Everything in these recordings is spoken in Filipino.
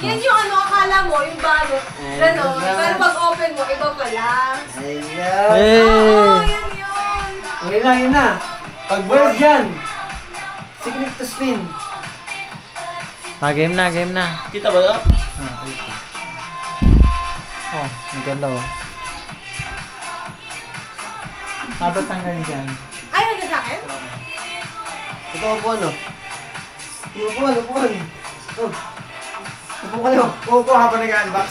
Yan yung ano, akala mo, yung balot. Ganon. Pero pag open mo, iba pala. Ayan. Oo, Hey! yan yun. Okay na, yun na. Pag-word yan. Secret to spin. Game na, game na. Kita ba ito? Oh, maganda oh. Dapat tanggalin dyan. Ay, nagka sa akin? Ito, upuan, no? Upuan, upuan. Oh. Upo kayo. Oo po habang nag-unbox.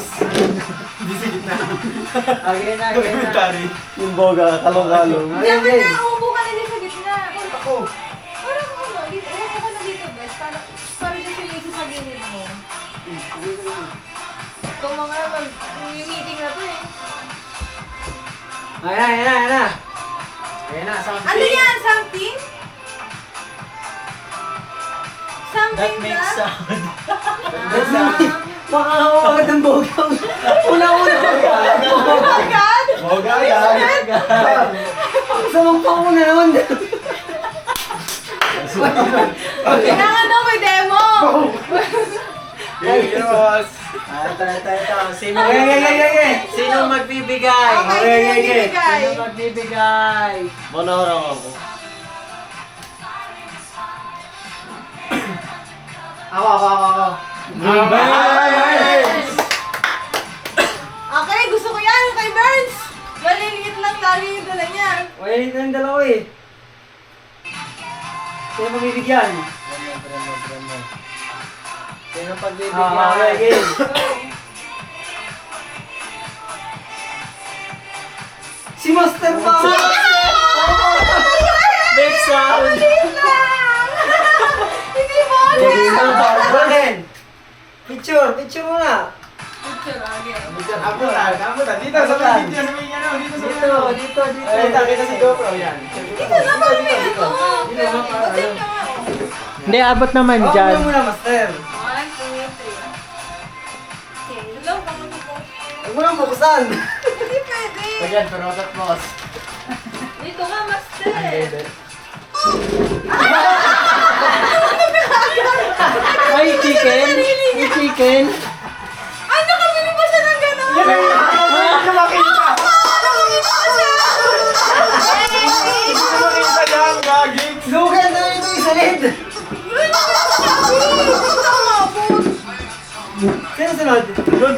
Hindi sa gitna. Game na, game na. Commentary. Yung boga, kalong-kalong. Dapat na, umupo ka na din sa gitna. Ako. Parang ano, dito, umupo ka na dito, bes. Para dyan si Macy sa gilid mo. Kung mga meeting na to eh. Ayan, ayan, ayan na. Ayan na, something. Ano yan? Something? Something That makes sound. Makakawagad ng boga. Una-una. Agad? Boga yan. Sa magpauna naman. Kailangan daw may demo. Yes. Ito. Sino Okay. Sino magbibigay? Okay, bigay. Sino magbibigay? Monorang ako. Ako. Okay, gusto ko yan kay Burns. Maliliit lang lagi yung dala niya. Wala dito yung dalawa eh. Sino mabibigyan? Drama. Sino Okay, pagbibigay? game. Si Master pa! Make sound! Hindi mo ulit. Golden! Picture muna! Picture, again. Ako ta. Dito sa may video, sa may ano, dito sa may ano. Dito. Ay, kita si GoPro yan. Ito na ba may ito? Okay, ba't ka nga? Hindi, abot naman Ako dyan. muna, Master! 1, 2, 3. Okay, hello, pangunin ko. Huwag mo nang bukusan! Hindi pwede. Ayan, perotat boss. Dito nga, master. May chicken? May chicken? Ay, nakabili pa siya ng gano'n. Nakakita! Nakabili pa siya. Nakakita yan, gagi! Lugan na ito isa lid! Sino sunod? Dun.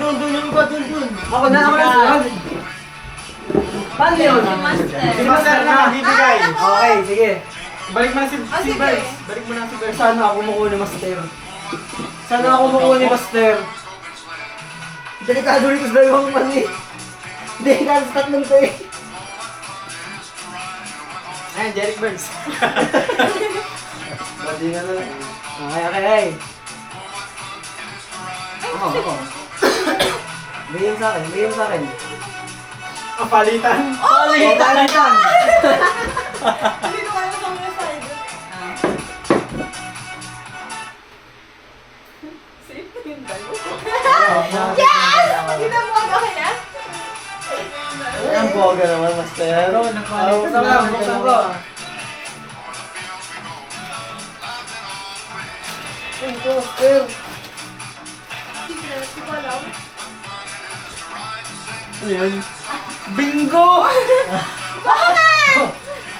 Ako na sunod! Paano yun? Si Master na magbibigay. Okay, sige. Balik mo na si sige. Bers. Balik mo na si Bers. Sana ako makuha ni Master. Sana ako makuha ni Master. Delikado rito sa dalawang mani. Delikado sa tatlong to eh. Ayan, Jeric Burns. Pwede nga na. Okay. Ako. Bigyan sa akin. Ang palitan. Palitan! Dito ka na sa mga side. Safe na yun ba yun? Yes! Ginabuwag ako na? Ang boga naman, Master. Buksan ko. Ito, Master. Secret, di ko alam. Ayan. Bingo! Bakit?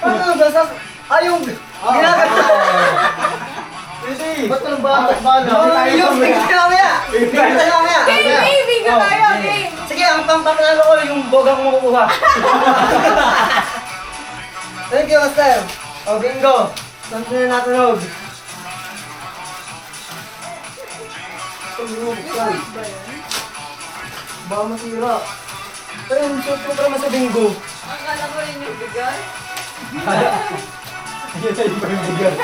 Ano ba? Yung ginagawa. Hindi. Ba't ang yung bigyan mamaya. Bigyan mamaya. Game, ka tayo, game. Sige, ang pampapalalo ko yung bogang mo kukuha. Thank you, Master. O, bingo. Saan na natunog? Baka masira. Pero yung shoot ko para sa bingo. Akala ko rin yung bigay. Yan na yung pagbibigan.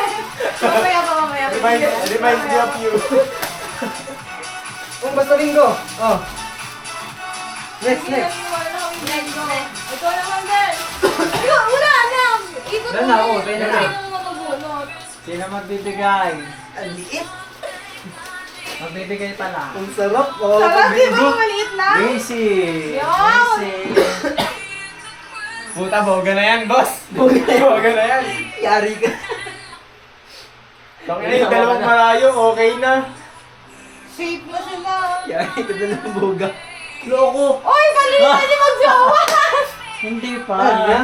Mamaya. Remind me of you. Oh, basta bingo. Oh. Next. Ikaw naman din. Ikaw, wala na. Ikot Wala na ako, ulit. pwede na. Sino ang makabunot? Sino magbibigay? Ang liit. Magbibigay pala. Ang sarap. Oh, Sarap, di ba? Maliit lang. Macy! Yan! Puta, boga na yan, boss. Boga na yan. Yari ka. Yung dalawang malayo, okay na. Safe na sila. Kaya ganda ng boga. Loko. Oy, mali na di magjowa! Hindi pa. Ano na?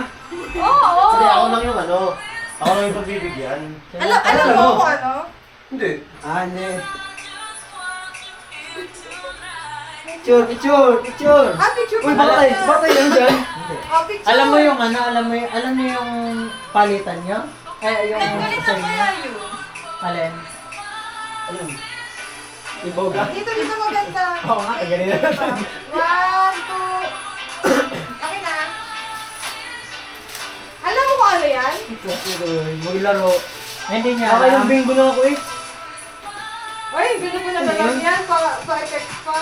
Oo! Hindi, ako lang yung ano. Ako lang yung pagbibigyan. Alam mo kung ano? Hindi. Ane. Picture. Ah, picture Uy, pa batay. talaga. Batay yan dyan. Ah, picture. Alam mo yung ano, alam mo yung palitan nyo? Yung Nagkalit sa na inyo? kaya yun. Alin? Ayun. Yung boga. Dito maganda. Oo nga, ganyan na. 1, 2. Okay na. Alam mo kung ano yan? Maglaro. Hindi niya Okay lang alam. bingo na ako eh. Oy, bilhin mo na ba lang yan? Pa-effect pa.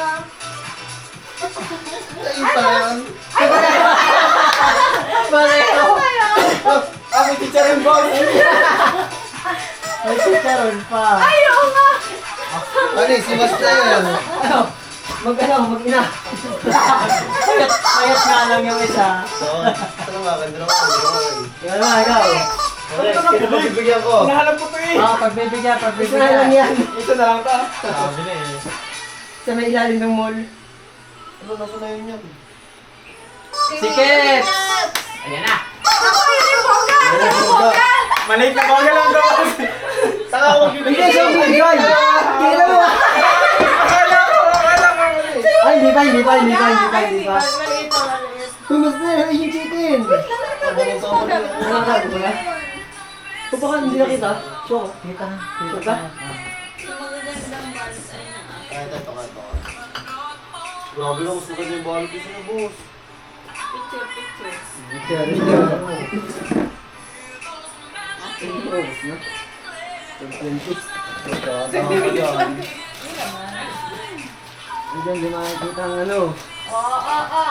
Ayun pa yan. Pareho. Ano ba yan? May teacher yung boss. May chicharon pa. Ay, oo nga! Ano eh, si Master. Mag-ina. Mayat nga lang yung isa. Oo. Ano nga, ganda naman. Yan na, ikaw. Next, kino pagbibigyan ko? Hinahanap ko to eh. Pagbibigyan. Isa na lang yan. Ito na lang ta. Sabi na eh. Sa may ilalim ng mall. Ano na po na yun yan? Sikit! Ayan na. Ako yun yung boga! Yun yung boga! Maliit na boga lang to. Saka ako Hindi, magbibigyan. siya magbibigay. Tingnan mo. Akala ko. Ay, hindi pa. Ay, Hindi pa. maliit pa, maliit. Pumas na, ay yung chicken. Wait lang, nagpapaliit yung boga. Ano ba? O baka hindi na kita. Sure. Kita. Sure ka? Kahit ito. Grabe lang, mas maganda yung ball piece na, boss. Diyan, di makikita ang ano. Oo.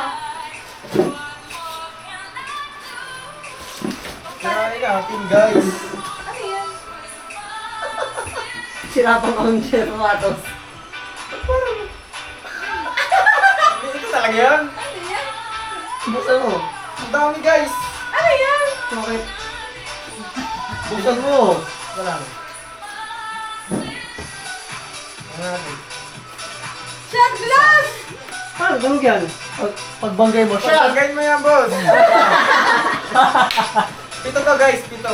Kaya natin, guys. Ano yan? Sirapang ang sapatos. Ito talaga yan. Ano yan? Buksan mo. Ang dami guys. Ano yan? Bakit? Buksan mo. Wala. Shot glass! Paano? Ganun yan? Pagbanggay mo siya. Pagkain mo yan, boss. Pito to guys, pito.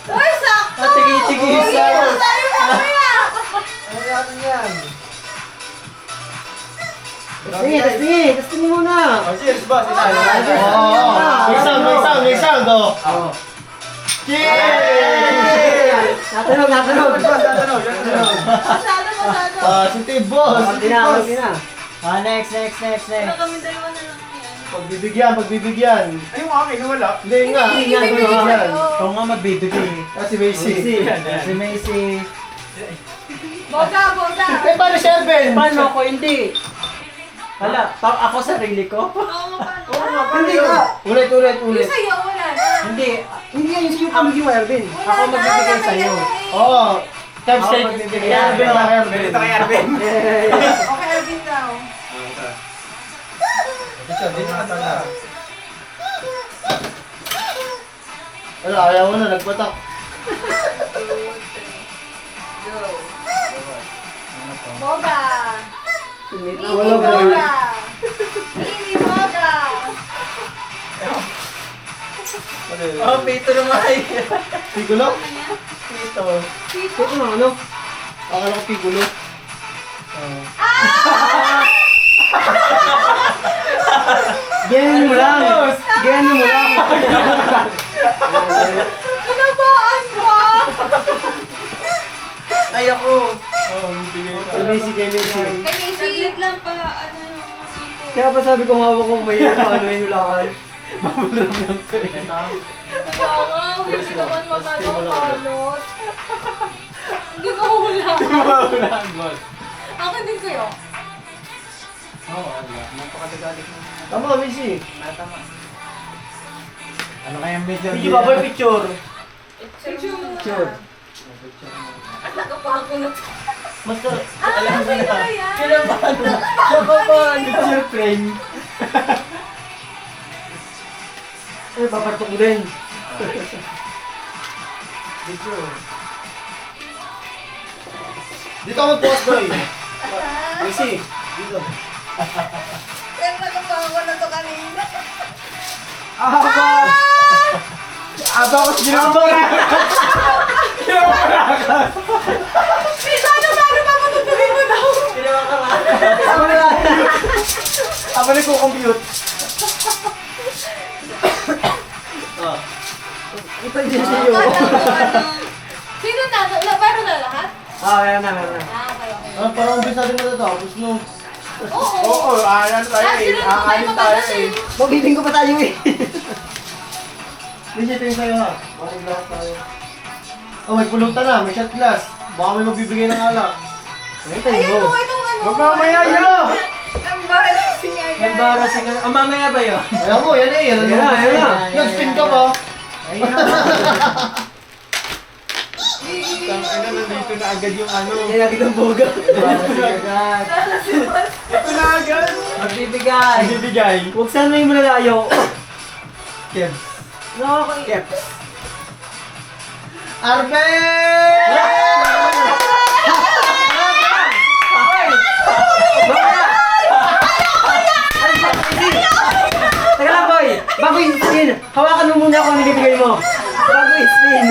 Uy, sakto! Tigil-tigil. Uy, tayo mamaya! Ano natin yan? Testing muna. Oh, cheers, boss. Itayo. May sound, oh. Oo. Yay! Natanog. Boss, tatanong. Masyado. Sinti, boss. Kunti na. Next. Kami dalawa na lang yan. Pagbibigyan. Ay, yung akin, wala. Hindi nga. Pagbibigyan. Ikaw nga magbibigay. Si Macy. Si Macy. Boga! Eh, paano si Erben? Paano ako hindi? Wala, ako sarili ko? Oo, paano? Hindi ka. Ulit. Yung sa'yo, wala na. Hindi. Hindi yan yung pamigay mo, Erwin. Wala Ako na, magbibigay nakaya sa'yo. na eh. Oo. Times Ako check. magbibigay. Erben lang, Ganito Erben. kay Arvin. Okay, Ervin daw. Wala, ayaw mo na, nagpatak. Boga! Mini Wala ba? Boga! Mini Boga! Oh, Pito naman. Pigulo? Pito. Tito? Ito na ano? Akala ko pigulo. Ganyan mo lang. Pinabaan ko! Ay, ako. Kay Macy. Kay Macy. lang pa, ano yung sito. Kaya pa sabi ko hawak ko may ano yung lakad. Kaya nga, hindi naman magano-kalot. Hindi ko hula. Akin din kayo. Tama, Macy. Ano kayang medyo? Hindi ba boy picture? Picture mo Picture. At nakapakunot. Master. Ah, sa'yo na yan. Kinabahan. Picture frame. Ay, papartok ko din. Dito ako mag-post, boy. Macy. Dito. Pero nagpapakawa na to kanina. Aba ko ginawa mo na. Paano pa matutugin mo daw? Aba nagko-compute. Ito yung sisiyo. Sino na? Pero na lahat? Meron na. Okay. Parang umpisa din matatapos no. Oo. Oo, ano tayo eh. Aangalis tayo eh. Mabiling ko pa tayo eh. Hindi ito yung sa'yo ha. Bakit lahat tayo? Oh, may pulutan na. May shot glass. Baka may magbibigay ng alak. Ayan mo, itong ano. Huwag mamaya yun. Embarrassing agad. Embarrassing. Mamaya ba yun? Ayan mo, yan eh. Yan na. Nag-spin ka ba? Ayun na. Ano, nandito na agad yung ano. Yan natin ang boga. Embarrassing. Ito na agad. Magbibigay. Bibigay. Huwag sana yung malalayo. Kev. Okay. Kev. Arben! Teka lang, boy! Bago yung spin, hawakan mo muna kung ano bibigay mo. Bago yung spin.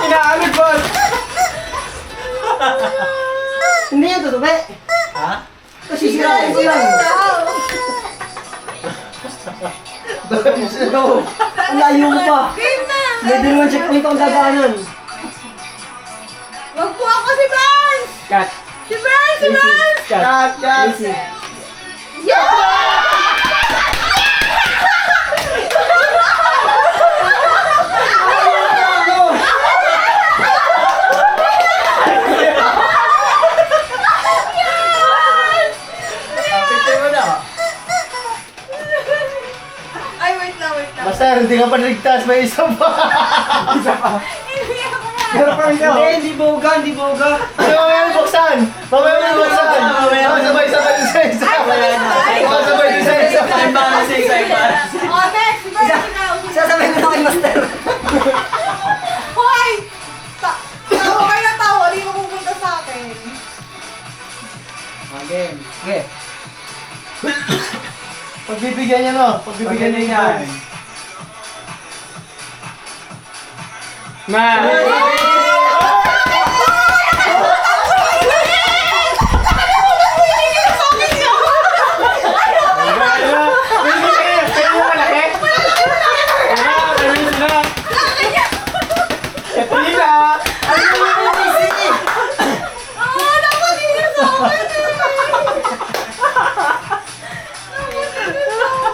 Inaalit ba? Hindi yan, tutubi. Ha? Kasi sirain ko lang. Go! Ang layo mo pa. Game na! May dalawang checkpoint akong dadaanan. Wag po ako si Vance! Cut. Si Vance! Si Vance! Cut. Cut. Easy. Picture mo na. Ay, wait lang. Basta, hindi ka pa ligtas. May isa pa. Hindi ako na. Pero pa ito. Hindi boga. Ano mamaya mo buksan? Mamaya mo buksan. Sabay-sabay isa. Sabay-sabay isa. Embarrassing. Oh, next! Si Vance ikaw. Sasabay mo na kay Master. Hoy! Tawa kayo na tawa. Hindi mo pupunta sa akin. Game. Okay. Pagbibigyan niya no? Pagbibigyan niya yan. Man.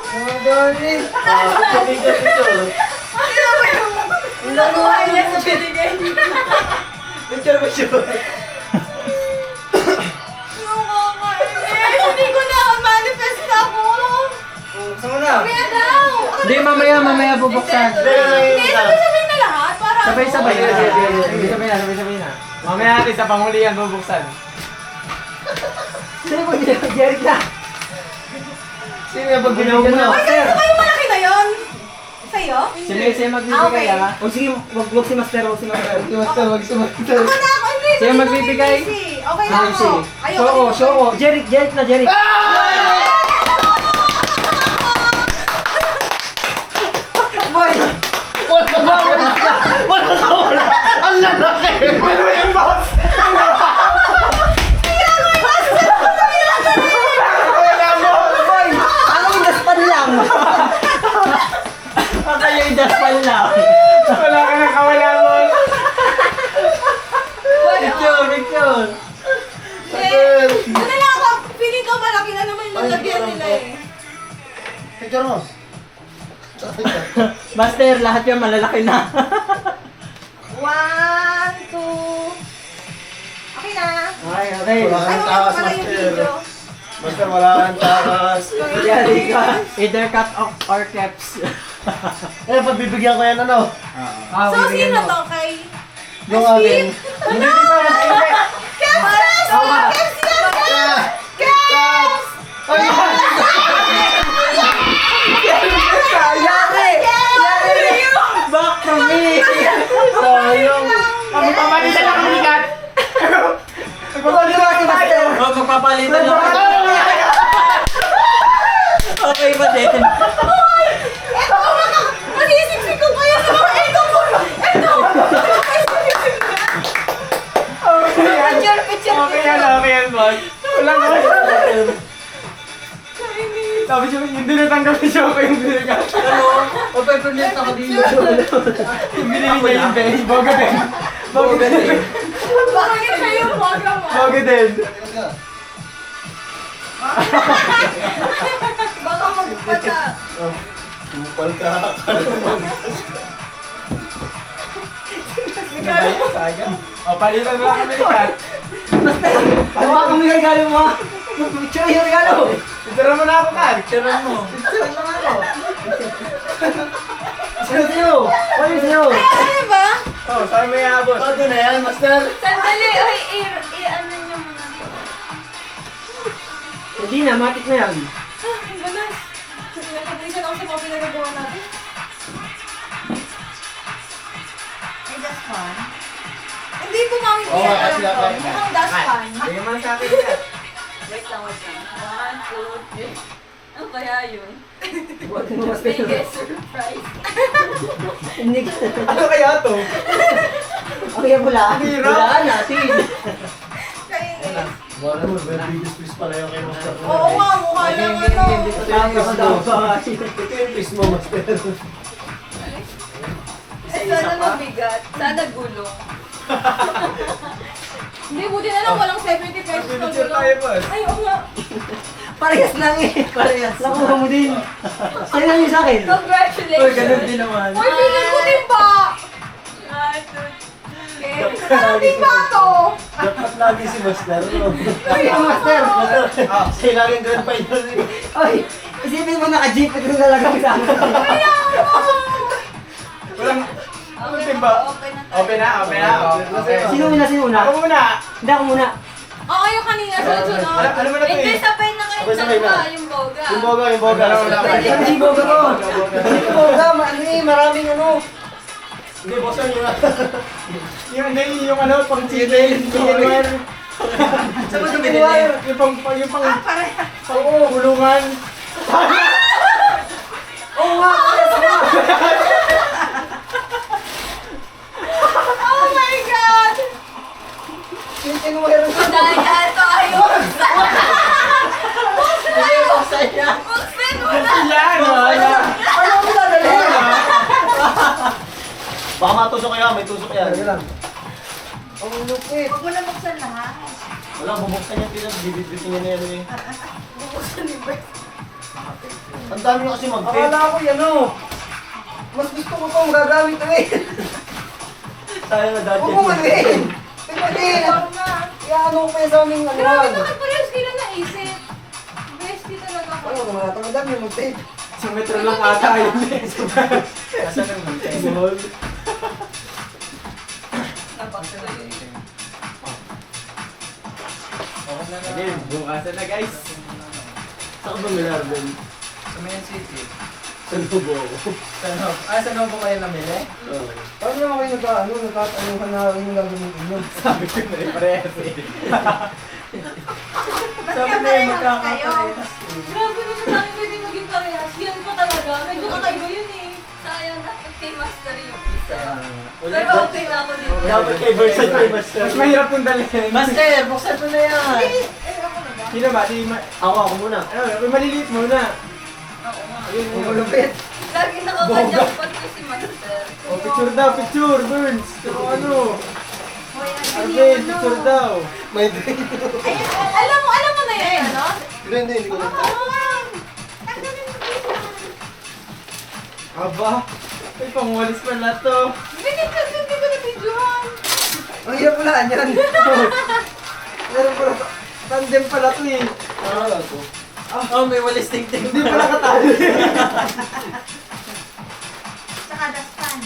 Ah, dapat hindi sa akin eh. Nakuha niya sa binigay niya. Picture. Hindi ko na manifest ako. Gusto mo na? Kaya daw. Hindi, mamaya bubuksan. Hindi, sabay na lahat. Para Sabay-sabay na. Sabay na. Mamaya natin sa pangulihan bubuksan. Sino mo Jeric na? Sino yung pagbibigyan Uy, na? Ay, sa'yo ba yung malaki na yun? Sa'yo? Si Messi magbibigay Okay. ah. O sige, wag si Master. Wag sumaster. Ako na ako. Hindi. Sino hindi, magbibigay? hindi, easy. Okay na Easy. ako. Ayoko. Show ko. Jeric na, Jeric. Boy! Wala. Ang lalaki. Ano yung boss? Wala mo! Boy! Ako yung daspan lang. Kayo yung daspal lang. Wala ka nang kawala mo! Picture. Ano na lang ako. Feeling ko malaki na naman yung lagyan nila eh. Picture mo. Master, lahat yan malalaki na. 1, 2. Okay na. Okay. Wala Ay, kang wala takas, pala yung master. video. Master, wala kang takas. Jeric ka. Either cut off or caps. Eh, pagbibigyan ko yan ano? So, sino to kay... Yung akin. Hindi pa mag-iwi! Caps! Caps yan! Caps! Caps! Ay! Yari! Back to me! niyo tanggapin siya ako yung binigay. O, paperless ako dito. Yung binili niya yung Ben. Boga din. Boga din. Bakit siya yung boga mo? Boga din. Baka magpata. Kupal ka. O, palitan mo lang kami ni Kat. Hawakan mo yung regalo mo. Picture yung regalo. Itara mo na ako, Kat. Tiran mo. Picture lang ako. Ano sa'yo? Ano sa'yo? Ano ba? Oh, saan mo iabot? Bago na yan, master. Sandali, oy, ano niyo muna to. Hindi na, matik na yan. Ah, ang ganas. Nagpabrisan ako sa mga pinagagawa natin. Ay, that's fun. Hindi ko mami Oo, alam kasi ko. dapat. Mukhang that's fun. Bigyan mo na sa akin, Kat. Wait lang. 1, 2, 3. Ano kaya yun? Huwag mo mas kayo. Biggest surprise. Hindi ka. Ano kaya to? Okay, wala. Hirap. Wala natin. Kainis. Wala mo, may biggest piece pala yung kay master. Oo nga, mukha lang ano. Tapos dapat. Ito yung piece mo, master. Ay, sana mabigat. Sana gulong. Hindi, buti na lang walang 70 pesos na Picture gulong. tayo, boss. Ay, oo nga. Parehas lang eh. Parehas. Nakuha mo din. Sa'yo lang yung sa akin. Congratulations. Uy, ganun din naman. Uy, feeling ko din ba? Ano din ba to? Dapat lagi si master. no? Ay, ang master. Siya laging grand final eh. Ay, isipin mo naka-jeep ito nalagay sa akin. Walang... Okay Open ba? Okay na tayo. Open na, open na. Okay. Sino una, sino una? Ako muna. Hindi ako muna. Oo, yung kanina sunod-sunod. Ano mo na to Hindi, eh? sabay na kayo Sabay-sabay dalawa, na. yung boga. Yung boga, yung boga. Wala, wala, wala. Ano si Boga ko? Si Boga, ano eh, maraming ano. Hindi, buksan nyo na. Yung ano, pang chicken. Chicken. Saan mo ito Chicken binili? wire. Yung pang... Pareha. Oo, gulungan. Oo nga, parehas nga. Oh my God! Chicken wire. Dahil tayo. Buksan niya. Buksan mo na. Yan, Ano mo dadalhin? Baka matusok kaya, may tusok yan. Ang lupit. Huwag mo na buksan lahat. Wala, bubuksan yan, bibit-bitin niya na yan eh. Buksan ni Bert. Ang dami nyo kasi mag-tape. Akala ko yan oh. Mas gusto ko itong gagamit ko eh. Sayang na dati. Huwag mo manin. Pipatin. Huwag na. Kaya ano ko pa sa aming ano. Grabe, bakit parehas kayo naisip? Bestie talaga ako. Ano, mga tamadam yung mag-tape. Sa metro lang ata yun eh. Asan ang multi? Again, bukasan na guys. Saan ba Milarden? Sa Mayan City. Sa Lubo ako. Saan po kayo namili? Paano naman kayo nagkatanuhan na yung gagamitin nyo? Sabi ko na eh, parehas eh. Sabi na yung magkakaparehas. Grabe naman tayo pwede maging parehas. Yan pa talaga. Medyo kakaiba yun eh. Sayang dapat kay Master yung isa. Pero okay na ako dito. Dapat kay Versailles kay Master. Mas mahirap kong dalhin. Master, buksan mo na yan. Ako na ba? Sino ba? Ako muna. Ano, may maliliit muna. Oo nga. Ayun, Malupit. Lagi nakakajakpat ko si Master. Oh, picture daw, picture, Burns. Pero ano? Hoy, Arvin, picture daw. May drink. alam mo na yan, ano? Hindi ko na. Aba, ay pangwalis pala to. Hindi ko na videohan. Ang hirap pala yan. Meron pala, tandem pala to eh. Ano ko? Oh, may walis ting-ting. Hindi pala katali. Tsaka dastan.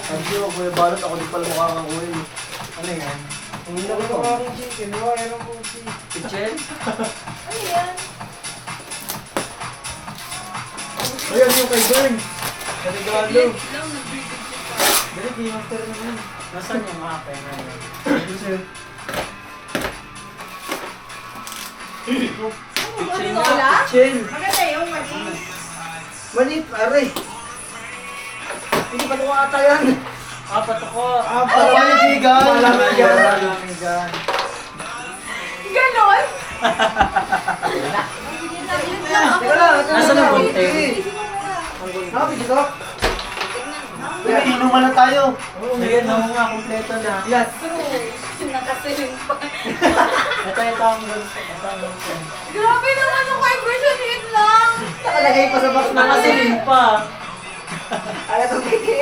Ang siyo, Kuya Balot, ako di pala makakakuhin. Ano yan? Ang hirap ko akong chicken, wire ang puti. Kitchen? Ano yan? Ayun, yung kay Burns. Regalo. Lang, nagbibigyo pa. Dali, kay Master naman. Nasaan yung mga pera yun? Kitchen wala? Chill. Maganda yung mali. Maliit, pare. Hindi pa ito ata yan. Apat ako. Ah, Palamigan! Palamigan. Teka lang. Nasaan ang bunting? Sabi dito. Uy, inuman na tayo. Sige, no nga, kompleto na. Yes. Nakasiling pa. Ito ang gusto. Grabe naman yung kay version hit lang. Nakalagay pa sa box na kasi. Nakasiling pa. Ay, ito kiki.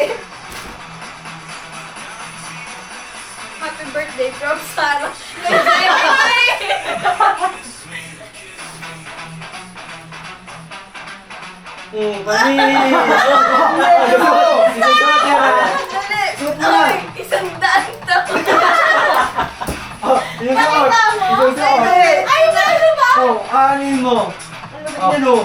Happy birthday from Sarah. Bali! Ay, isang daan to. Nakita mo? Ay, meron ba? Oh, aanin mo. Ano?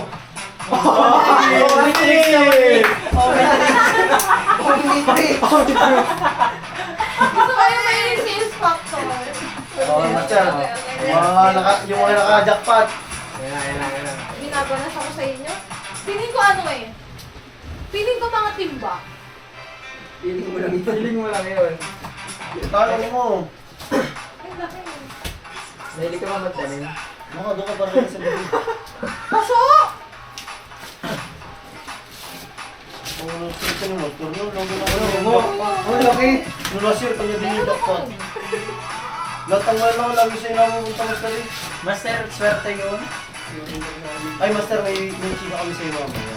Gusto ko yung may sales factor. Oh, master. Yung mga naka-jackpot. Ginagawa ko sa inyo. Piling ko ano eh. Piling ko mga timba. Piling mo lang ito. Feeling mo lang yun. Talo mo. Ay, laki. Dahil ka ba magtanim? Mga doon ka pa rin sa bibig. Paso! Kung sito mo, turno, logo na Mo. Oh, laki. Nung last year, kanya din yung jackpot. Lahat ang wala lang lagi sa'yo namupunta master eh. Master, swerte yun. Ay, master, may chika kami sa'yo mamaya.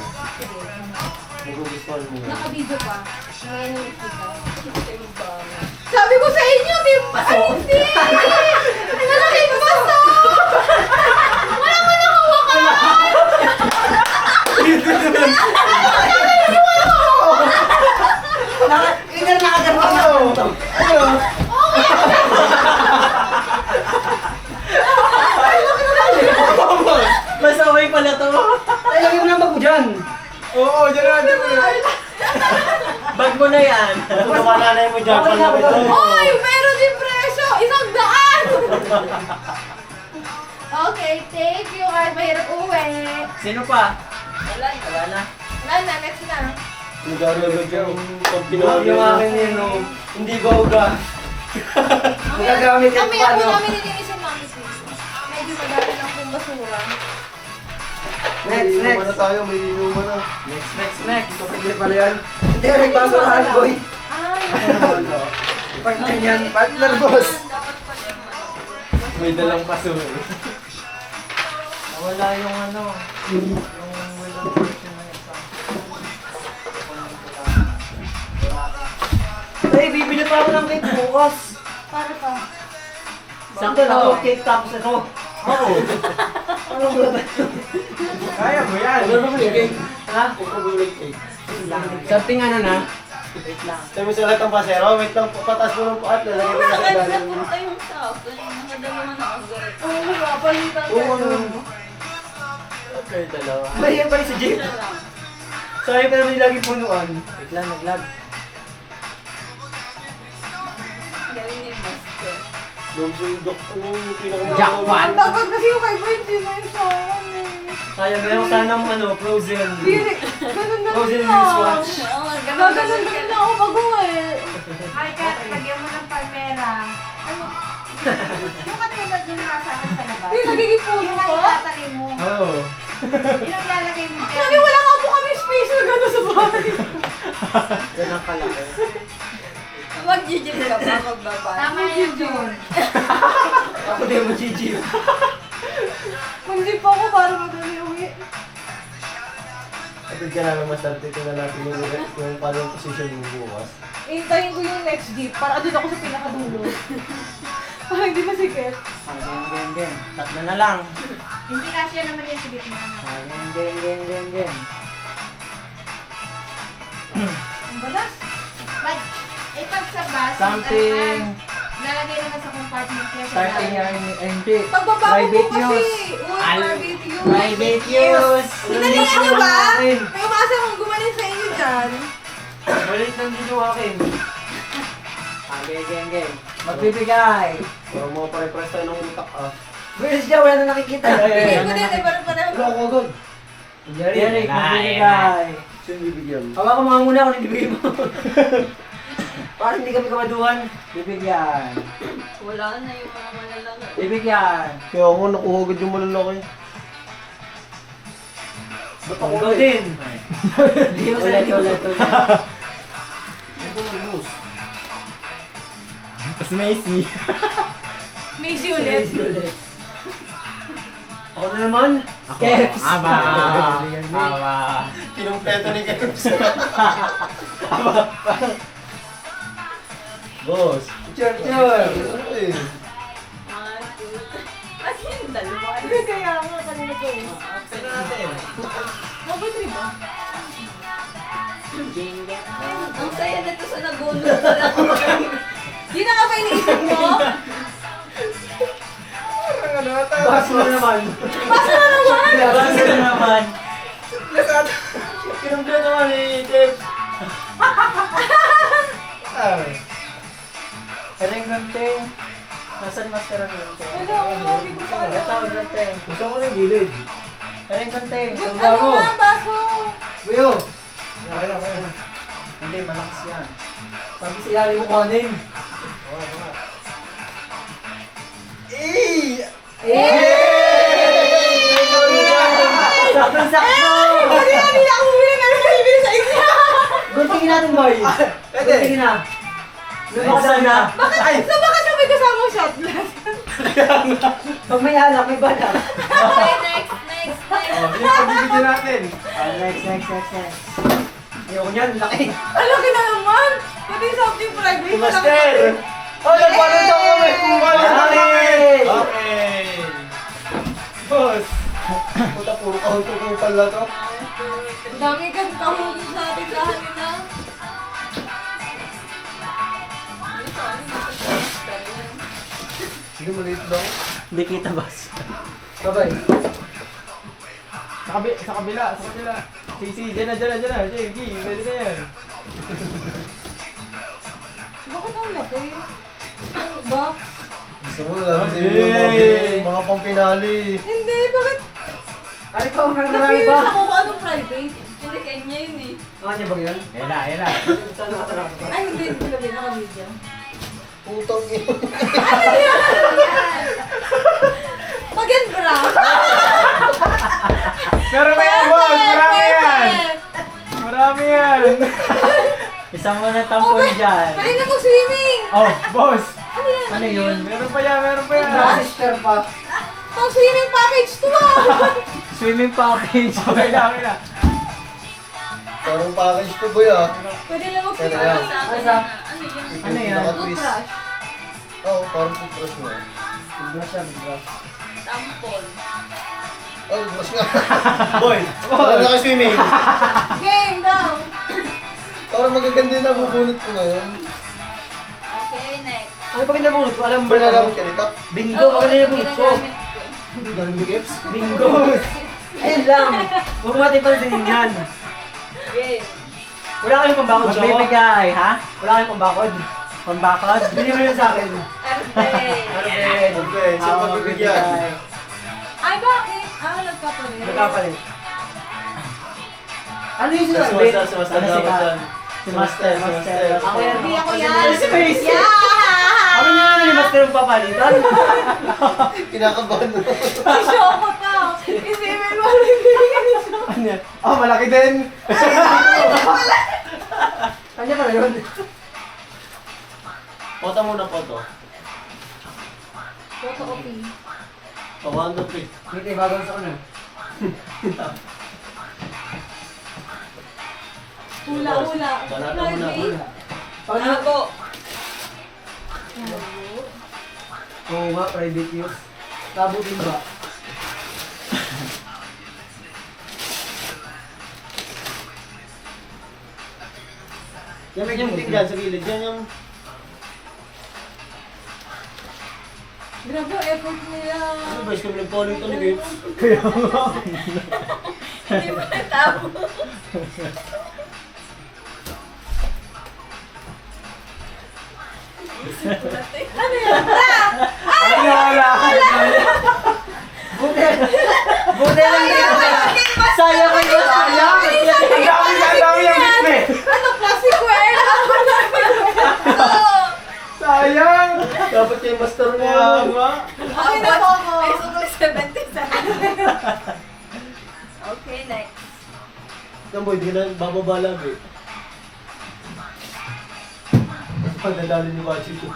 Nagugustuhan mo nga. Naka-video pa. Ngayon yung kita. Sabi ko sa inyo, timba! Ay, hindi! Nalaki ko paso! Wala ka nakawakan! Hindi na nakaganda na ito. Ano? Mas okay pala to. Ay, lagyan mo ng bag mo dyan. Oo, dyan natin mo na. Bag mo na yan. Kung naman nanay mo dyan, pala ito. Oy! Meron din presyo! Isang daan! Okay, thank you. Ay, mahirap uwi. Sino pa? Wala na. Wala na. Wala na, next na. Nag-aaral yung pag Yung akin yun, no. Hindi bawga. Magagamit yan Kami, pa, ako no? namin nilinisin namin please. Medyo madami lang kung basura. Next, May next. na tayo, may inuman na. Next. Hindi pala yan. Hindi, nagbabarahan, boy. Ay, Partner yan. Partner, boss. May dalang paso eh. Wala yung ano. Yung walang version na isa. Ay, bibili pa ako ng cake bukas. para pa. Sakto na ako, cake tapos ito. Oo. Ano ba ba? Kaya mo yan. Ha? Something ano na? Wait lang. Sabi mo sa lahat ng pasero, wait lang, patas mo ng paat, lalagyan mo sa ilalim. yung sauce. Nakadala naman ako agad. Oo, mapalitan Oo, ano. Okay, dalawa. May yan pa rin sa jeep. Sayang pa naman yung laging punuan. Wait lang, naglag. Galing ni Master. Lumsundok ko yung pinaka- Jackpot! Ang tagal kasi yung kay Boy, hindi na yung sayang eh. Sayang, meron sana ng ano, frozen. Biri, ganun na Frozen rin lang. wristwatch. Gaganon na rin ako mag-uwi. Ay, Kat, lagyan mo ng palmera. Ano? Yung katulad yung nasa akin sa labas. Yung nagiging puno Yung ko. nagtatanim mo. Oo. Yung naglalagay mo dyan. Kasi wala nga po kami space na gano'n sa bahay. Yan ang kalaki. Mag-gigil ka pa magbabay. Tama yun, Jun. Ako din mo, Gigi. Mag-gigil pa ako para madali uwi. Kapit ka namin mas dito na natin yung parang position mo bukas. Hintayin ko yung next jeep para doon ako sa pinakadulo. Para hindi masikip. Game. Tatlo na lang. Hindi kasya naman yung sigit na. Game. Ang balas. But, pag sa bus, Something. lalagay naman sa compartment niya sa Starting bus. yan, hindi. Pagbaba ko Private po kasi. use. Uy, private use. Private use. Pinalihan niyo ba? May umasa akong gumaling sa inyo dyan. Walit lang dito akin. Game. Magbibigay. Parang mga pare-pares tayo ng utak ah. Bilis niya, wala na nakikita. Hindi ko din, parang Wala ako agad. Derek, magbibigay. Sino bibigyan? Hawakan mo nga muna ako nang bibigay mo. Parang hindi kami kamaduhan. Bibigyan. Wala na yung mga malalaki. Ibigyan. Kaya ako nakuha agad yung malalaki. Go din. Ulit. Tapos Macy. Macy ulit. Ako na naman. Keps. Aba. Aba. Kinumpleto ni Keps. Boss. Sure. Ay. As in, dalawa. Kaya nga, kanina ko. Pero natin. Mabuti ba? Ang saya na to sa nagulog ko lang. Yun na nga ba iniisip mo? Baso na naman. Basta na naman! Baso na naman. Kinumpleto naman ni Keps. Ay. Ereng ganteng. Nasaan master ang ganteng? Wala, hindi ko pa alam. Ito, ganteng. Gusto ko ng gilid. Ereng ganteng. Ano nga, baso? Buyo. Hindi, malakas yan. Sabi si Yari mo kanin. Sakto! Hindi ako bumili ka naman bibili sa inyo. Guntingin natin, boy. Guntingin na. Lumaksan na. Bakit? So bakit may kasama shot glass? Pag may alak, may bala. Okay, next. Oh, yun ang bibigyan natin. Next. Ayoko niyan, laki. Ang laki na naman! Pati something private. Master! Oh, nagpalit ako kami! Malaki! Okay! Boss! Puta, puro kahultukupal na to. Ang dami kang kahulog sa ating lahat na. Sige, maliit daw. Hindi kita, boss. Babay. Sa kabila. Si, dyan na. Sige, pwede na yan. Bakit ang laki? Ba? Gusto mo lang din mga pampinali. Hindi, bakit? Ano pa ang marami Nag-feel ba? ako kung anong private. Hindi kanya yun eh. Kanya ba yan? Yan na. Saan nakatarap ko? Ay, hindi gabi naka-video. Putang ina. Mag-end bra! Pero may boss, marami yan. Isang mo na tampon dyan. Pwede na mag-swimming! Oh, boss. Ano yan? Ano yun? Meron pa yan. Sister pa. Pang-swimming package to ah! Swimming package. Okay na. Parang package to boy ah. Pwede na mag-swimming Pwede yan. sa akin. Asa? Ano yun? Ano yan? Naka-twist. Toothbrush. Oo, parang toothbrush mo. Bigla siya, bigla. Tampon. Oh, brush nga. Boy, parang naka-swimming. Game daw! Parang magaganda yung nabubunot ko ngayon. Okay, next. Ano pa kinabunod ko? Alam mo Ba ba? nagamit ka nito? Bingo, ano yung bunod ko? Galing ni Keps? Bingo. Ayun lang. Huwag mo natin pansinin yan. Game. Wala kayong pambakod sa ako. Magbibigay, ha? Wala kayong pambakod. Pambakod? Bili mo yun sa akin. Arte. Okay, sino Ako magbibigyan? Ay, bakit? Nagpapalit. Nagkapalit. Ano yung sinabi? Ano si Master? Ako yan. Hindi ako yan. Si Macy. Yeah! Ako na ni Master yung papalitan. Kinakabahan mo. Isyoko ka. Isipin mo rin bibigyan ni Shoko. Ano yan? Oh, malaki din. Kanya pala yun. Photo muna, photo. Photocopy. Pawando pic. Hindi, bagong sa ano. Hula-hula. Balata muna. Paano? Ako. Oo nga, private use. Tabutin ba? Yan may yung pic dyan sa gilid. Yan yung... Grabe, effort mo yan. Ano ba? Kami nagpolo ito ni Keps. Hindi mo natabo. Ano yan? Wala. Buti! Buti lang yun! Sayang kayo! Sayang! Ang dami yung gitme. Ano, plastic wire? Sayang. Dapat kayo basta Tama. Okay na po ako. Ay, sukli 77. Okay, next. Yan boy, di ka na bababa lang eh. Pagdadali ni Bachi ko.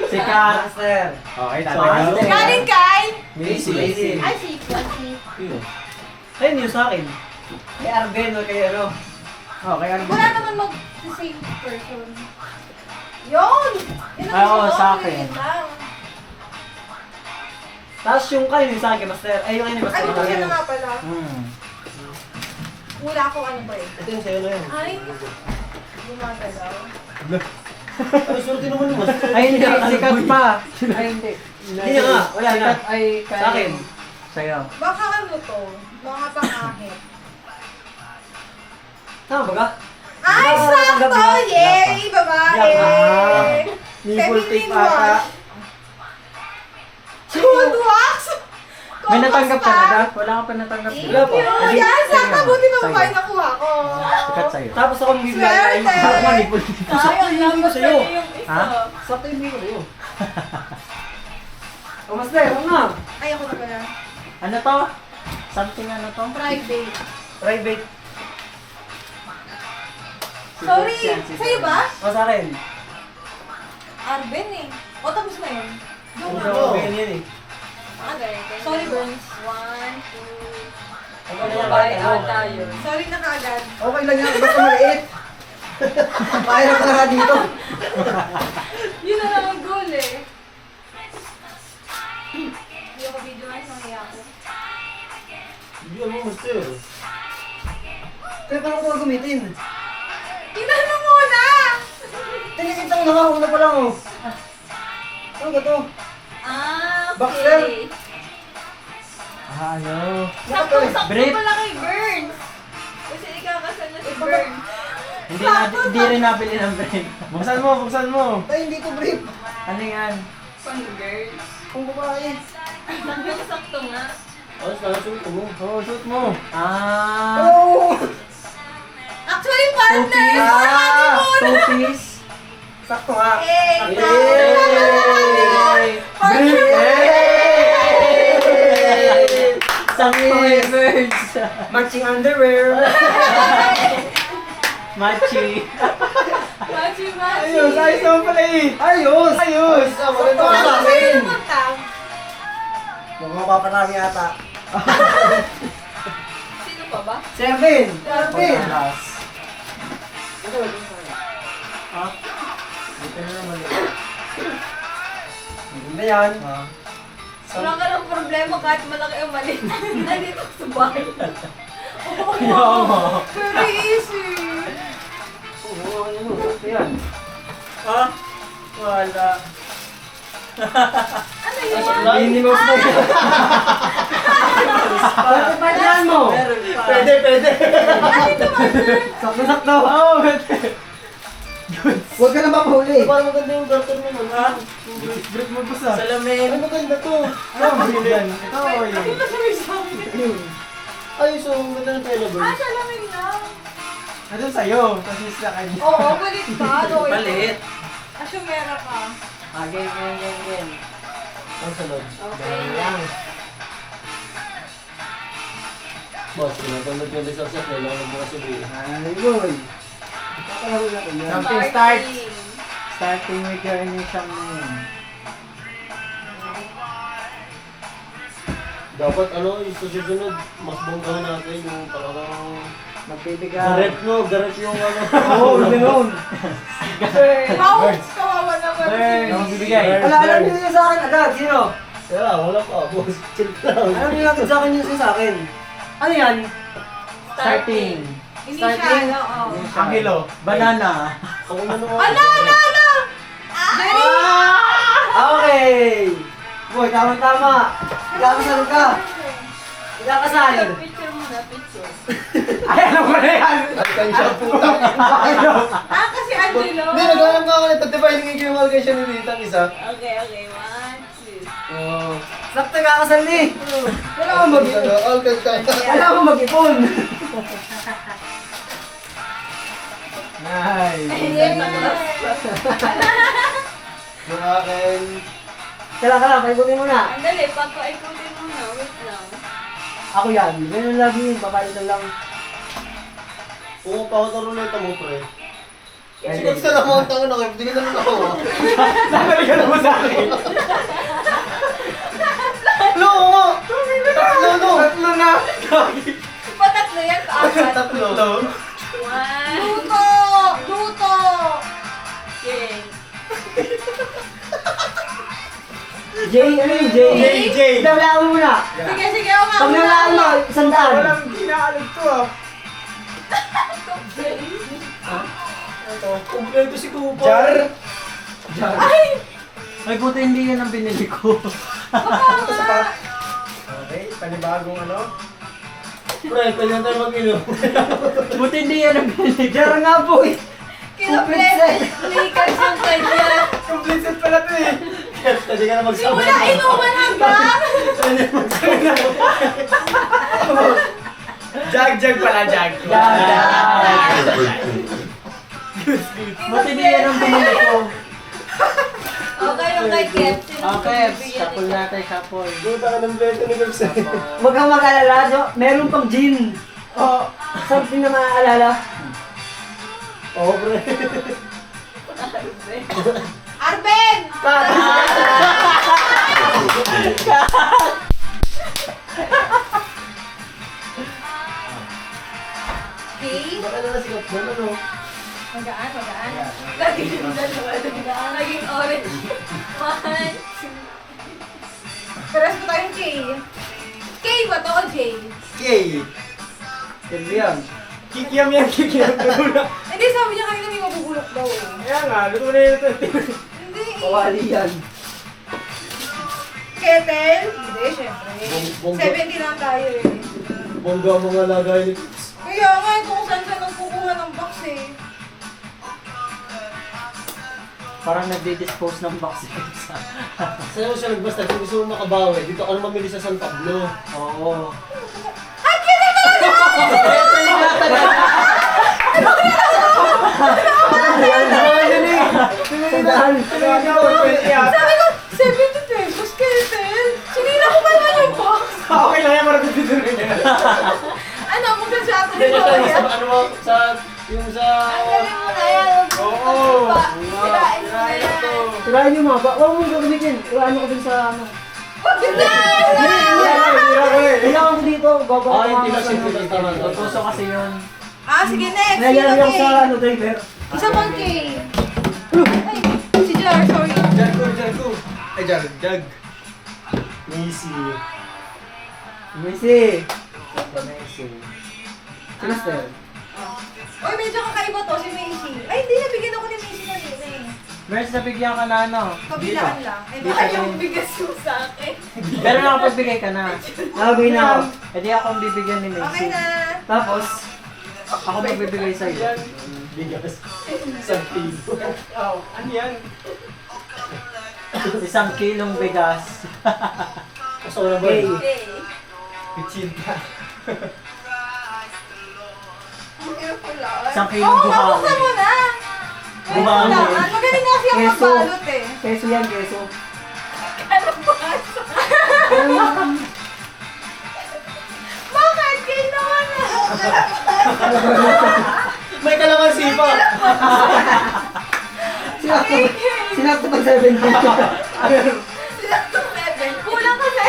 Sikat. Master. Okay, Sayang. tatay. Galing kay? Macy. Ay, si Quincy. Ayun yun sa akin. Kay Arben o kay ano. Okay, ano Wala naman mag-same person. Yun! Yun ang Oo, gusto ko, sa akin. yun lang. Tapos yung kayo yung sa akin, Master. Ay, yung kayo ni Master. Ay, ito yun na nga pala. Wala akong ano ba eh. Ito yung sa'yo na yan. Ay, gumagalaw. Ay, swerte naman ni Mas. Ay, hindi. Sikat pa. Ay, hindi. Hindi na nga, wala na. Sikat ay kay... Sa akin. Sa'yo. Baka ano to? Mga pangahit. Tama ba ka? Ay, Wala, sakto! wala. Yay! Babae! Nipple tape Feminine ata. wash. Good wax! May natanggap ka na Compost da? pa. Wala ka pa natanggap. Thank Wala pa. you! Yan, sakto! Buti pa Sa'yo. pa yung nakuha ko. Sikat sa'yo. Tapos ako yung bibigay. Swerte! Ako nga, nipple. Sayang lang ko sa'yo. yung isa. Ha? Sakto yung bibigay ko sa'yo. O, Master, ano nga? Ay, ako na pala. Ano to? Something ano to? Private. Private. Sorry! Sa'yo ba? O, sa akin. Arben eh. O, tapos na yun. Doon Hindi na. ako bigyan yan eh. Okay, Sorry, Burns. 1, 2, Ano yan, babae ano? ata yun. Sorry na kaagad. Okay lang yan, basta maliit. Kaya ka na dito. Yun na lang ang goal eh. Hindi ako video guys, nangyaya ako. Bigyan mo, Master. Kaya paano ko ito gamitin? Tinanong muna! Tinikita ko nakauna pa lang oh. Ano ba to? Ah, Boxer? okay. Ano? Sakto-sakto Brief. pala kay Burns. Kasi ikakasal na si Burns. Hindi rin nabili ng brain. Buksan mo, buksan mo. Ay, hindi ko brief. Ano yan? Pang girls. Kung babae. Sakto nga. Ay, suot mo. Oo, shoot mo. Ah! Oh! Actually, partner! Ah! Two-piece? Sakto nga. Eh, Yay! Sakto eh, birds! Matching underwear. Machi! Machi-machi. Ayos, ayos naman pala eh. Ayos! Ayos. Sakto nga sa akin. Matang. Mukhang mapaparami ata. Sino pa ba? 7! 7! Last. Ha? Dito na naman. Maganda yan. Wala ka ng problema kahit malaki ang mali. Nandito sa bahay. Yo! Very easy. Oo, ano mo? Sakto yan. Ha? Wala. Ano yun? Hindi mo po. Bakit ba yan mo? Pwede, pwede. Sakto-sakto. Oh, Huwag ka na mapahuli. Parang maganda yung garter mo, man. Ha? Brief mo basta. Ay, Salamin. maganda to. Ano, yan? Ito o yun? Ay, so, maganda ng tela, Ah, boy. salamin lang. Ano sa'yo? Kasi sa kanya. Oo, baliktad. Okay. Maliit. Asyumera ka. Ah, game. Ang salod. Okay. Lang. Boss, pinatulog yung resort sa tela, huwag mo kasi sabihin. Ay, boy. Pakalaro natin yan. Something start. Starting with your initial name. Dapat, ano, yung susunod, mas bonggahan natin yung talagang... Magbibigay. Garet yung ano. Oo, ganoon. Wow, kawawa naman. Ano magbibigay? Wala, alam niyo yun sa akin agad. Sino? Kaya, wala pa, boss. Chill lang. Alam niyo agad sa akin yun sa akin. Ano yan? Starting. Initial, oo. Angelo. Banana. Ako na naman. Ano? Very Okay! Boy, tama-tama. Ikakasal ka. Ikakasal. Picture mo na, picture. Ay, ano ba na yan? Ay, kayo siya, puta. Ah, kasi Angelo. Hindi, naghanap ka ako nito. Di ba, hindi kayo mahal kayo siya ni Rita, isa? Okay, 1, 2. Oh. Sakto ikakasal ni. Wala akong mag-ipon. All kayo tayo. Wala akong mag-ipon. Nice. Yes. Yung akin, Kala, paikutin mo na. Andali, papaikutin mo na. Wait lang. Ako yan. Ganun lagi yun. Papalitan lang. Oo, pawataruleta mo, pre. Sige, gusto na mga tango na kayo. Hindi ka na ako. Nabalikan mo sa akin. Lo, nga! Tatlo. Tatlo na. Patatlo yan, paapat. Tatlo. One. Luto! Okay. Jay, ano yung Jay? Jay. Dawalaan mo muna. Sige, ako nga. Pag nawalaan mo, 100. Walang ginaalog to ah. Kompleto si Kupa. Jar. Ay, buti hindi yan ang binili ko. Okay, panibagong ano. Pre, pwede na tayo mag-inom. Buti hindi yan ang binili ko. Jar nga po eh. Kinubless. Lakers yung kanya. Complete set pala to eh. Pwede ka na magsama. Wala, inuman hanggang! Jag pala, jag. Buti hindi yan ang binili ko. Okay, yung kay Kev. Sino Okay, bibigyan sapol ni Kev? natin, sapol. Buta ka ng bleto ni Gabs. Huwag kang mag-alala. Meron pang gin. Oh, Something na maaalala. Oo, pre. Arben! Okay. Baka na nasikat mo, ano? Magaan. Naging dalawa. Naging orange. One. Pares mo tayong K. K ba to o J? K. Sige yan. kikiam yan, kikiam. Luto na. Hindi, sabi niya kanina may mabubulok daw eh. Kaya nga, luto na yun ito. Hindi. Kawali yan. Kettle? Hindi, syempre. Bongga. 70 lang tayo eh. Bongga ang mga lagay ni Gabs. Kaya nga, kung saan ka nang kukuha ng box eh. Parang nagdi-dispose ng box yun sa... Sa'yo mo siya nagbasta, kung gusto mo makabawi, dito ka na mamili sa San Pablo. Oo. Sandaan. Sabi ko, 70 pesos, kettle. Sinila ko ba naman yung box? Okay lang yan, marami dito rin yan. Ano, magkasyato Hindi rin ka ako sa, yan. ano mo, sa, yung sa... Galing mo na yan. Oo. Sirain mo na yan. Tirahin nyo mga ba? Huwag mong gagamitin. Iwaano ko din sa ano. Kailangan ko dito. Baba Ah, yung tilas yung tilas tama. Tutuso kasi yun. Ah, sige, next. Sino Nagyan lang K? sa ano, driver. Isa pang K. Ay, si Jar, sorry. Jarko. Ay, jag. Easy. Messi. Sino Stel? Uy, medyo kakaiba to, si Macy. Ay, hindi, nabigyan ako ni Macy kanina eh. Merz, nabigyan ka na ano? Kabilaan lang. Ay, Dito baka yung- yung bigas mo sa akin. Pero nakapagbigay ka na. Nakabigay na ako. E di ako ang bibigyan ni Okay Macy. na. Tapos, Ako magbibigay sa'yo. Bigas. Isang kilo. Oh, ano yan? 1 kilong bigas. Gusto ko na ba? okay. Okay. Pichinta. Ang careful lang. 1 kilong Oo, buhawi. mabuksan mo na. Buhawi. Kailangan. Magaling nga siya Keso. magbalot eh. Keso yan, keso. Bakit? Kailangan na. May kalamansi pa! Sinakto pag 70. Kulang kasi.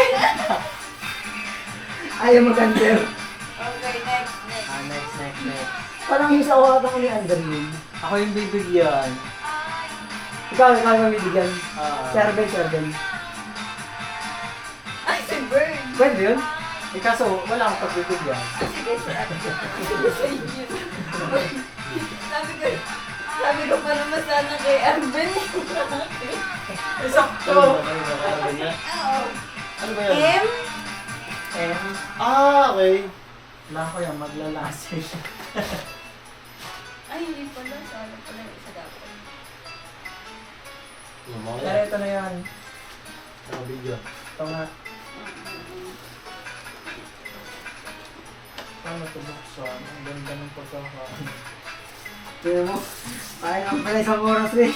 Ayaw mag-under. Okay, next. Next. Parang yung sa uwata ko ni Andrew. Ako yung bibigyan. Ikaw yung bibigyan. Ah. Serben. Ay, si Bird. Pwede yun? Eh kaso, wala akong pagbibigyan. Sige, sa inyo. Sabi ko pa naman sana kay Arben. Sakto. Ano ba yan? M? M. Ah, okay. Wala ko yan, maglalasing. Ay, hindi pala. Sana pala yung isa dapat. Pero ito na yan. Nakabidyo. Ito nga. Paano ito buksan? Ang ganda ng pagkakain. Tingnan mo. Ay, ang pala isang oras eh.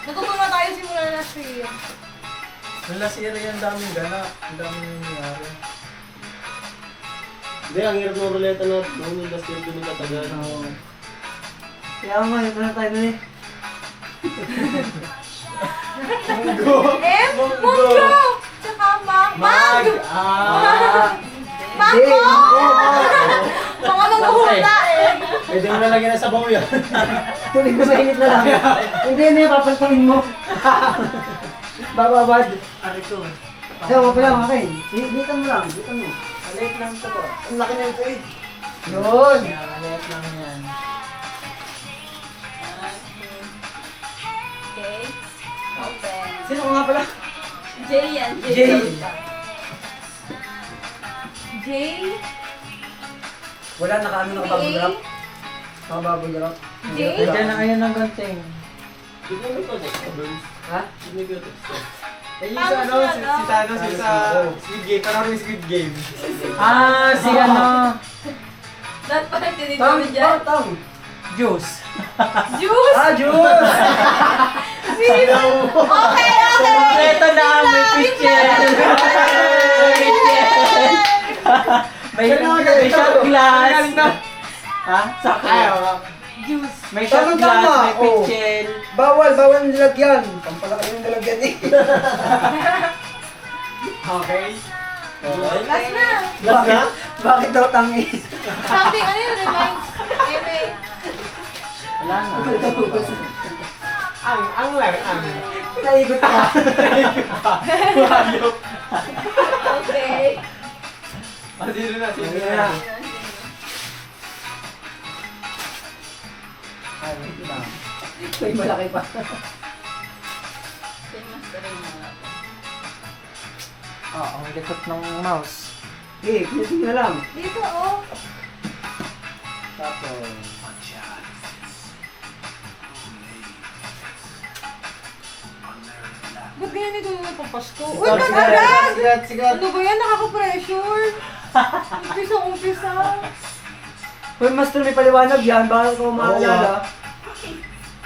Natutuwa tayo simula last year. Yung last year yan, daming gana. Ang daming nangyayari. Hindi, ang hirap ng ruleta na noon yung last year doon tatagal. Kaya nga, ito na tayo na eh. Munggo! Tsaka mag! Hindi, Mango! Mga nanguhula eh. Pwede mo nalagyan ng sabaw yan. tuloy ko sa init na lang. Hindi, hindi, papalpawin mo. Bababad. Ari ko. Ayaw, wag ko lang, akin. Dito mo lang, dito mo. Maliit lang ito po. Ang laki na ito eh. Yun! Maliit lang yan. Okay. Open. Sino ko nga pala? J yan. J. J. Wala, nakaano na kababulak. Kababulak. J. Diyan na kayo ng gunting. Hindi mo may context ka, Burns. Ha? Hindi may context ka. Eh, yung sa ano, si Thanos yung sa Squid Game. Parang yung Squid Game. Ah, si ano? Lahat pa nagtinito Tang, mo dyan. tang. Juice. Juice! Ah, juice! Okay, okay! Ito na, may pitchel! May shot glass. Ha? Sakto. Juice. May shot Tama, glass, tama. may Oh. pitchel. Bawal nilagyan. Pampalaki yung nilagyan eh. Okay. Last na. Last na? Bakit daw tangi? Something, ano yun? Reminds. MA. Wala na. Ang lang, ang. Naikot ka. Okay. Sino na, sino Sino na. na? May malaki pa. Oo, ang likot ng mouse. Eh, pinutin na lang. Dito, oh. Tapos. Ba't ganyan ito yung pampasko? Uy, Sigat, kagad! sigat, sigat. Ano ba yan? Nakaka-pressure. Umpisa. Hoy, master, may paliwanag yan. Baka ko maalala.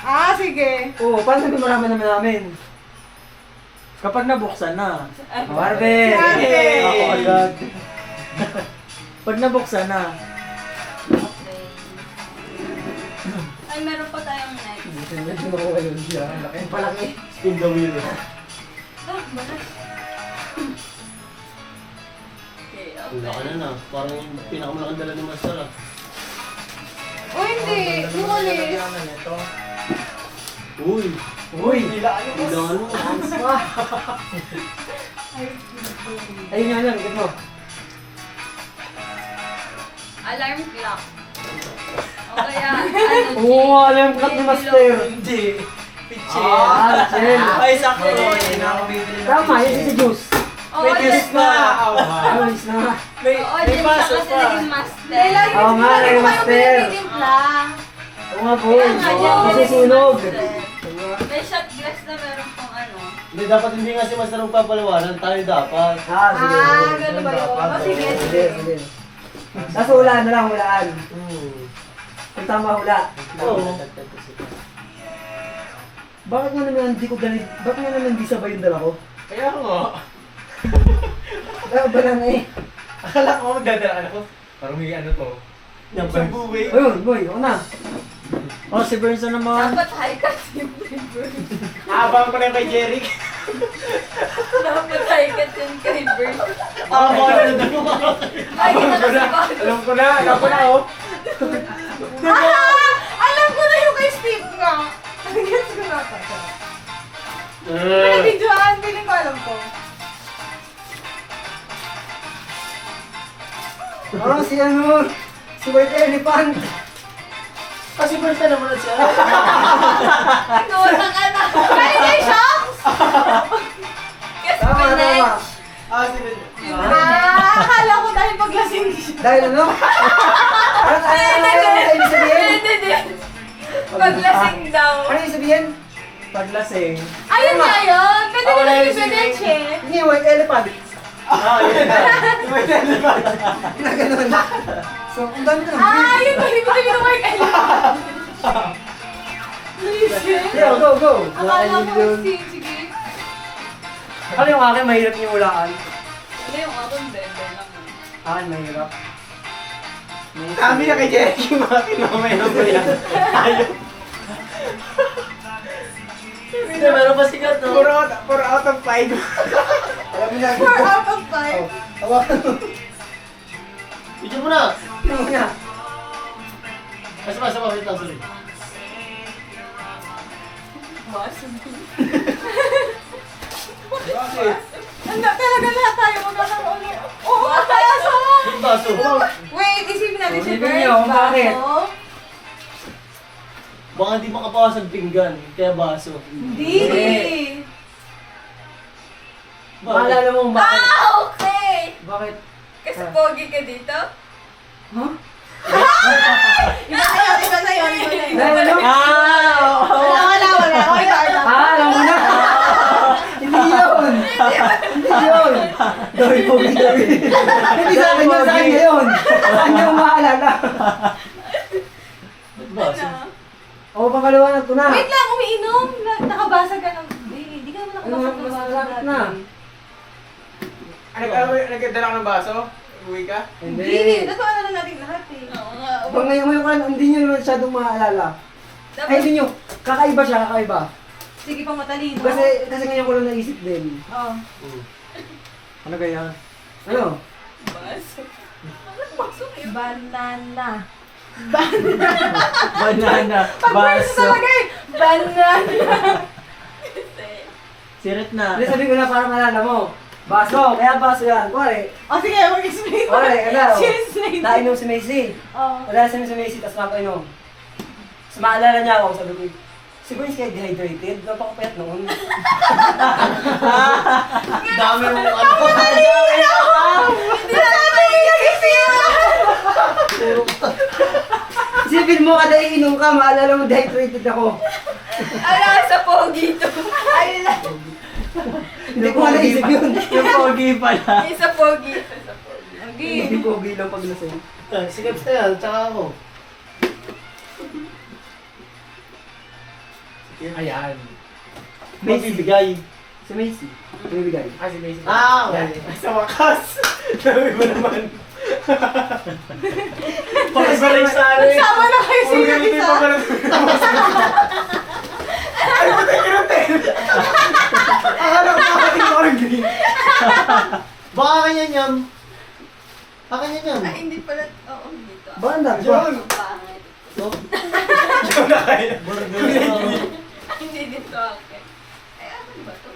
Ah, sige. Oo, paano sabi marami naman namin? Kapag nabuksan na. Marvin! Marvin! Ako agad. Pag nabuksan na. Okay. Ay, meron pa tayong next. Medyo mawawalon siya. Laki palaki. Spin the wheel. Ah, balas. Okay, Ang laki okay. na na. Parang yung pinakamalaking dala ni Master ah. Oh, hindi. Lumalis. Ito. Uy! Uy! Ilang ano? Ayun nga lang, ikot mo. Alarm clock. O kaya, ano, Oo, alam cut ni master. Hindi. Pitchel. Ah, chill. Ay, sakto. Hindi na ako bibili ng Tama, yun pitchel. si Juice. Oo, May test dyan na. na. Alis na nga. May Oo, may dyan siya pasok kasi pa. naging master. Oo nga, naging master. Pinitimpla. Oo nga, boy. Kaya nga, dyan Masusunog. May shot glass na meron pang ano. Hindi, dapat hindi nga si Master magpapaliwanan. Tayo dapat. Ah, sige. Ah, gano'n ba yun? O, sige, Sige, sige. sige. Nasa hulaan na lang, hulaan. Kung tama hula. Oo. Bakit nga naman hindi ko ganit? Bakit nga naman hindi sabay yung dala ko? Kaya nga. Ah, bala na eh. Akala ko dadaan ako. Parang may ano to. Yung sa buwi. Ayun, boy, ako na. Oh, si Burns na naman. Dapat high cut yung paper. Abang ko na kay Jeric. Dapat high cut yung kay Bert. Ah, mga na dalawa. Ay, kita na sa bago. Alam ko na, oh. Ah! Alam ko na yung kay Steve nga. Gets ko na pa. Pinabidyoan, feeling ko alam ko. Parang si ano, si White Elephant. Kasi first na naman siya. Nawala ka na. Kaya na yung shocks! Kasi Tama, tama. pinag. Ah, sige. Akala ko dahil paglasing siya. Dahil ano? Ano yung sabihin? Hindi. Paglasing daw. Ano yung sabihin? Paglasing. Ayun nga yun. Pwede Ako ko na na yung yung pedeche. Hindi, White Elephant. Ah, yun na. May telephone. Na ganun. So, ang dami ko ng Ah, yun ba? Hindi ko na yung work. Please. Sige, go, go. Akala ko sige. Ano yung akin, mahirap niyo ulaan. Ano yung akin, bebe lang. Akin, mahirap. Sabi na kay Jericho, mga kinomero ko yan. Ayaw. Hindi, meron pa sigat, no? Puro out of 5. Alam mo na. 4 out of 5. Hawakan mo. Bigyan mo na. Ano nga? Sama, wait lang, sorry. Talaga lahat tayo magkakaroon. Oo, baso! Yung baso. Wait, isipin natin si Isipin Bert. niyo, bakit? Baso. Baka hindi makapasag pinggan, kaya baso. Hindi. Maalala mo kung bakit? Okay! Bakit? Kasi pogi ka dito? Huh? Iba sa'yo, iba sa'yo, iba sa'yo. Ano? Wala. Okay, Carla. Alam mo na! Hindi yun! Hindi yun! Dami po, dami. Hindi sa akin yun, sa kanya yun! Saan niyo maalala? Baso. O, papaliwanag ko na. Wait lang, umiinom. Nakabasa ka ng... Hindi ka naman Ano, nakabasa ng mas baso malapit dati. na. Nagdala ka ng baso? Uwi ka? Hindi, natuwa na lang natin lahat eh. Oo nga. Pag ngayon ka, hindi nyo naman masyadong maaalala. Ay, hindi nyo. Kakaiba siya, kakaiba. Sige pa matalino. Kasi ngayon ko lang naisip din. Oo. Ano kaya? Ano? Baso. Anong baso kayo? Banana. Banana. Pag-verse Baso. talaga eh. Banana. Sirit na. Hindi, sabi ko na parang naalala mo. Baso, kaya baso yan. Kuwari, O sige, mag-explain. kuwari, ano? Seriously. Nainom si Macy. Oo. Wala si Macy, tapos napainom. Tapos maalala niya ako, sabi ko, siguro yung kaya dehydrated, napakapayat noon. Dami mong ano. Hindi na natin nagising. Isipin mo, kada iinom ka, maalala mo dehydrated ako. Ala, sa pogi to. Ay, lang. Hindi ko nga naisip yun. Yung pogi pala. Isa pogi. Isa pogi. Hindi ko bilang paglasing. Sige, basta yan, tsaka ako. Ayan. Magbibigay. Si Macy. Bibigay. Si Macy. Okay. Sa wakas. Dami mo naman. Pag-balik sa akin. Nagsama na kayo sa isa't isa. Ay, patay ka ng ten. Akala ko makating ko ng green. Baka kanya nyam. Baka kanya nyam. Ay, hindi pala. Oo, dito. Banda, Yun. Ang pangit. So, Diyo na kaya. burger sa... Hindi dito akin. Ay, ano ba to?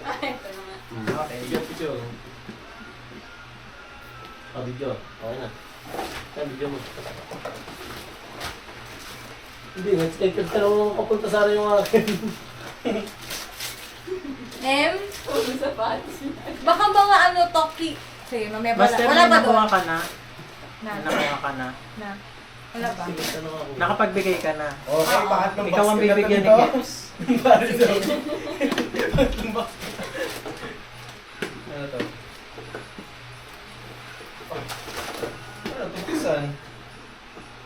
Ay, ito naman. Okay. Video, picture. Video. Okay na. Kaya video mo. Hindi, nag-skate ka lang papunta sa rin yung akin. M? Puro sa patis. Baka mga ano, toki. Sige, mamaya pala. Basta Wala may ba nakuha doon? ka na. Na. Nakuha ka na. Na. Wala ba? Sige, tanong ako. Nakapagbigay ka na. Okay, pangatlong Ikaw box ang ko na bibigyan ni to. Kips. Pangatlong box. Ano to? Ano, tutusan?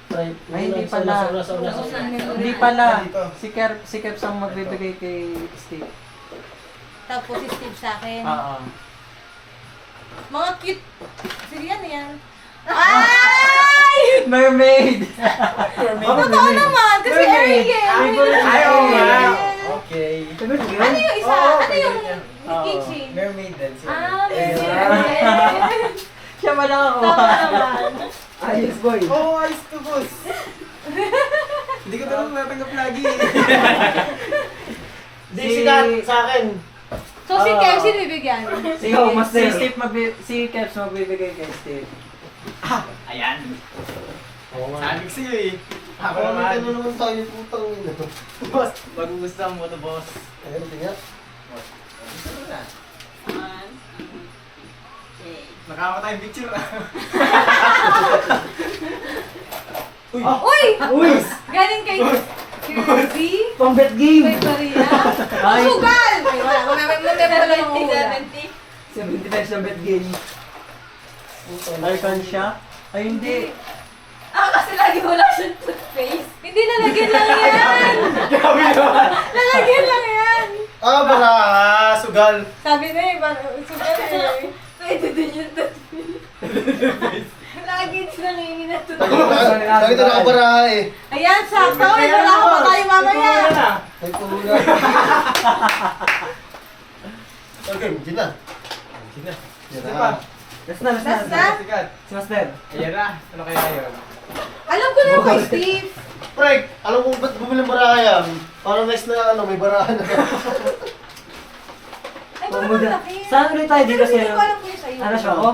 Try. Ay, hindi pala. Hindi Hindi pala. Dito. Si Keps ang magbibigay kay Steve. Tapos si Steve sa akin. Oo. Mga cute. Sige, ano yan? Ay! Mermaid! Totoo naman, kasi Ariel. Ay, oo nga. Okay. Sabi ko yun? Ano yung isa? Oo, Ano yung Oo. keychain? Mermaid din siya. Ah, Ayan. Ariel. Siya ba lang ako? Tama naman. Ayos boy. Oh, ayos to, boss. Hindi ko talagang natanggap lagi. Di sikat sa akin. So si Kev, sino bibigyan? Ikaw, master. Si Keps magbibigay kay Steve. Ayan. Oo nga. Sabi ko sa'yo eh. Ako Ako naman. naman. naman tayo putang ina. Boss, magugustuhan mo to, boss. Ayun, tingnan. Gusto mo na. Okay. Nakaka tayong picture ah. Uy! Uy! Galing kay Kirby? Pang-bet game! Kay Maria? Ay. Sugal! Ay, wala. Mamaya pala yung hula. 75 sa bet game. Icon siya? Ay, hindi. Kasi lagi lagi wala siyang toothpaste. Hindi, nalagyan lang yan. Grabe naman. Nalagyan lang yan. Ah, baraha, sugal. Sabi na eh, sugal eh. Pwede din yung toothpaste. Lagi sinangingin na toothpaste. Lagi ito nakabaraha eh. Ayan, sakto. Wala ka pa tayo mamaya. Ay, pula. Okay, hindi na. Sige na. Yan Sige na. pa. Last na. Last na? Sikat. Si Master. Ayan na. Ano kaya yun? Alam ko na yung kay Steve. Frank, alam mo ba't bumili ng baraha yan? Para next na ano, may baraha na. Ay, parang malaki. Saan ulit tayo dito Pero sa hindi ko alam kung yung sa'yo. Ano siya ako?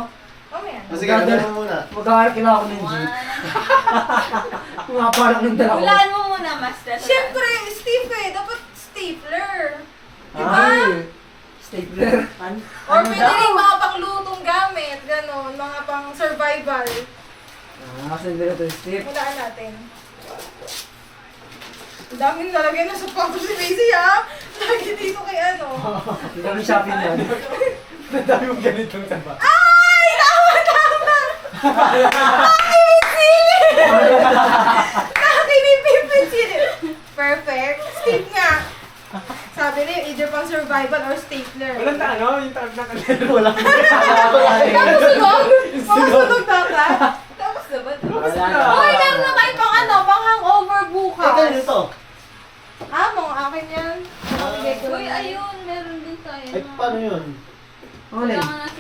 Mamaya. Sige, gano'n mo muna. Magkakaroon kailangan ko ng jeep. Mga parang ng dala ko. Hulaan mo muna, Master. Siyempre, Steve eh. Dapat stapler. Diba? Ay, stapler. Or pwede rin mga panglutong gamit. Ganon. Mga pang survival. Kasi nila ito yung Steve. Hulaan natin. Ang daming nalagay na sa pangko si Macy ha. Lagi dito kay ano. Hindi kami shopping yan. Ang dami mong ganitong saba. Ay! Tama! Nakakimipili! Nakakimipili! Perfect. Steve nga. Sabi niya, either pang survival or stapler. Walang ano, yung tawag na kanila. Wala. Tapos sunog? Mga sunog dapat? Tapos naman. Wala na. Uy, meron na kayo pang ano, pang hangover Eh, bukas. kanino to? Ah, mga akin yan. Pamigay ko Uy, lang. ayun, meron din tayo. Ay, paano yun? Ano yun? Kailangan na